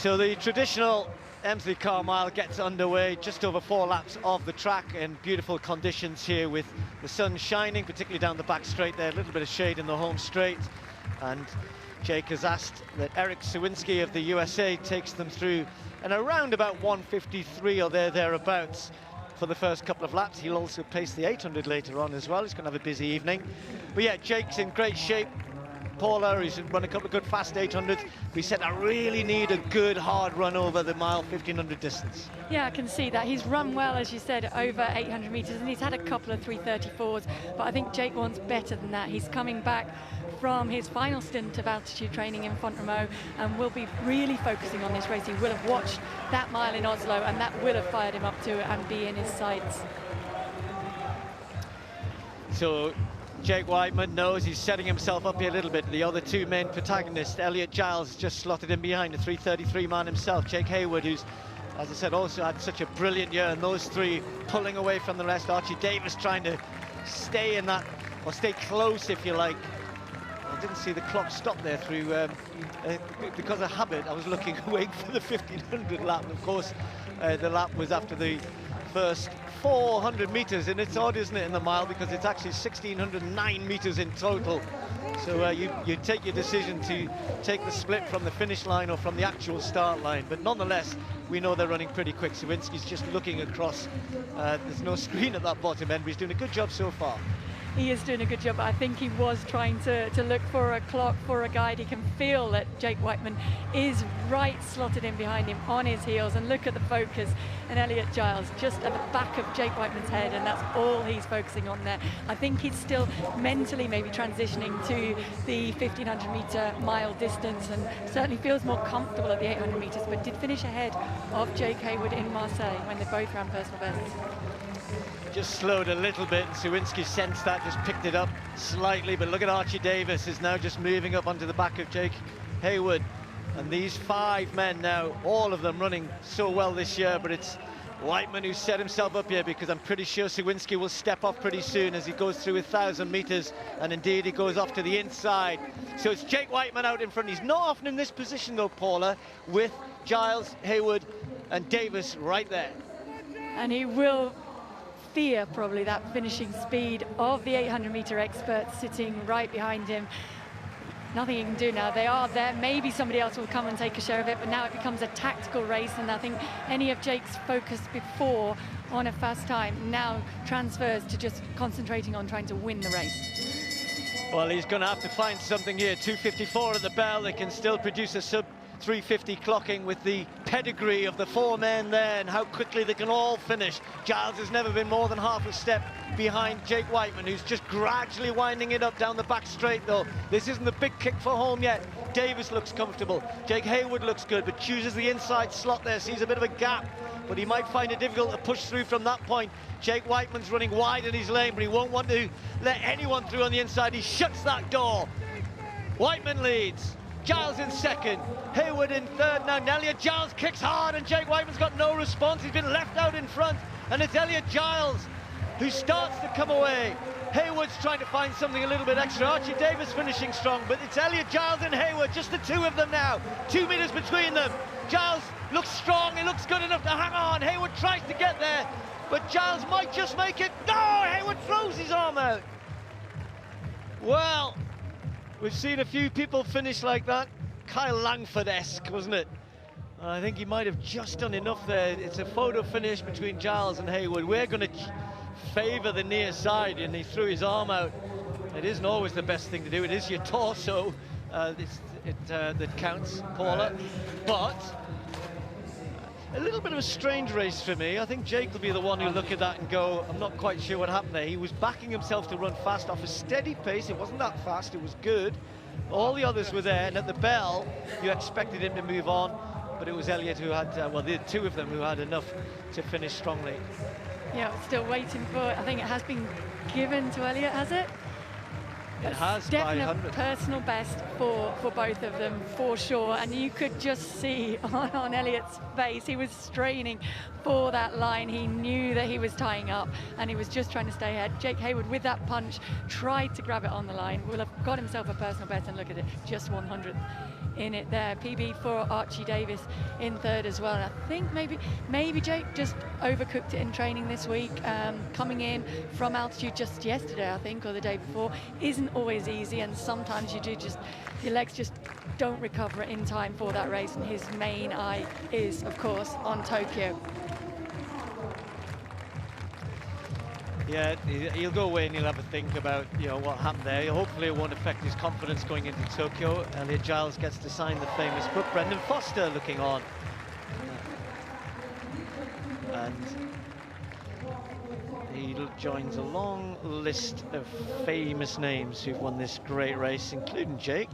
So the traditional Emsley Car Mile gets underway, just over 4 laps of the track in beautiful conditions here with the sun shining, particularly down the back straight there, a little bit of shade in the home straight. And Jake has asked that Eric Sawinski of the USA takes them through and around about 1:53 or thereabouts for the first couple of laps. He'll also pace the 800 later on as well. He's going to have a busy evening. But yeah, Jake's in great shape. Paula, he's run a couple of good fast 800s. We said I really need a good hard run over the mile 1500 distance. Yeah, I can see that. He's run well, as you said, over 800 meters, and he's had a couple of 3:34s, but I think Jake wants better than that. He's coming back from his final stint of altitude training in Font-Romeu and will be really focusing on this race. He will have watched that mile in Oslo, and that will have fired him up to it and be in his sights. So Jake Whiteman knows he's setting himself up here a little bit. The other two main protagonists, Elliot Giles, just slotted in behind, a 3:33 man himself. Jake Hayward, who's, as I said, also had such a brilliant year, and those three pulling away from the rest. Archie Davis trying to stay in that, or stay close, if you like. I didn't see the clock stop there through, because of habit, I was looking away for the 1500 lap. And of course, the lap was after the first 400 meters, and it's odd, isn't it, in the mile, because it's actually 1609 meters in total. So you take your decision to take the split from the finish line or from the actual start line, but nonetheless we know they're running pretty quick. Sawinski's just looking across. There's no screen at that bottom end, but he's doing a good job so far. He is doing a good job, but I think he was trying to look for a clock, for a guide. He can feel that Jake Whiteman is right slotted in behind him on his heels, and look at the focus. And Elliot Giles just at the back of Jake Whiteman's head, and that's all he's focusing on there. I think he's still mentally maybe transitioning to the 1500 meter mile distance, and certainly feels more comfortable at the 800 meters, but did finish ahead of Jake Hayward in Marseille when they both ran personal bests. Just slowed a little bit, and Sawinski sensed that, just picked it up slightly. But look at Archie Davis is now just moving up onto the back of Jake Hayward. And these 5 men now, all of them running so well this year, but it's Whiteman who set himself up here, because I'm pretty sure Sawinski will step off pretty soon as he goes through 1,000 meters, and indeed he goes off to the inside. So it's Jake Whiteman out in front. He's not often in this position though, Paula, with Giles, Hayward and Davis right there. And he will fear probably that finishing speed of the 800 meter experts sitting right behind him. Nothing he can do now. They are there. Maybe somebody else will come and take a share of it, but now it becomes a tactical race, and I think any of Jake's focus before on a fast time now transfers to just concentrating on trying to win the race. Well, he's going to have to find something here. 2:54 at the bell. They can still produce a sub 3:50 clocking with the pedigree of the 4 men there, and how quickly they can all finish. Giles has never been more than half a step behind Jake Whiteman, who's just gradually winding it up down the back straight though. This isn't the big kick for home yet. Davis looks comfortable. Jake Hayward looks good, but chooses the inside slot there, sees a bit of a gap, but he might find it difficult to push through from that point. Jake Whiteman's running wide in his lane, but he won't want to let anyone through on the inside. He shuts that door. Whiteman leads. Giles in second, Hayward in third now. Elliot Giles kicks hard, and Jake Whiteman's got no response. He's been left out in front, and it's Elliot Giles who starts to come away. Hayward's trying to find something a little bit extra. Archie Davis finishing strong, but it's Elliot Giles and Hayward, just the 2 of them now. 2 meters between them. Giles looks strong, he looks good enough to hang on. Hayward tries to get there, but Giles might just make it. No, Hayward throws his arm out. Well, we've seen a few people finish like that. Kyle Langford-esque, wasn't it? I think he might have just done enough there. It's a photo finish between Giles and Hayward. We're going to favour the near side, and he threw his arm out. It isn't always the best thing to do. It is your torso that counts, Paula. But a little bit of a strange race for me. I think Jake will be the one who'll look at that and go, I'm not quite sure what happened there. He was backing himself to run fast off a steady pace. It wasn't that fast, it was good. All the others were there, and at the bell, you expected him to move on, but it was Elliot who had, well, the 2 of them who had enough to finish strongly. Yeah, still waiting for it. I think it has been given to Elliot, has it? It has, by definite 100. personal best for both of them, for sure. And you could just see on Elliot's face, he was straining for that line. He knew that he was tying up, and he was just trying to stay ahead. Jake Hayward, with that punch, tried to grab it on the line. Will have got himself a personal best, and look at it, just 100th in it there. PB for Archie Davis in third as well. And I think maybe Jake just overcooked it in training this week. Coming in from altitude just yesterday, I think, or the day before, isn't always easy, and sometimes your legs just don't recover in time for that race, and his main eye is, of course, on Tokyo. Yeah, he'll go away and he'll have a think about, what happened there. Hopefully it won't affect his confidence going into Tokyo. Elliot Giles gets to sign the famous book. Brendan Foster looking on. And he joins a long list of famous names who've won this great race, including Jake.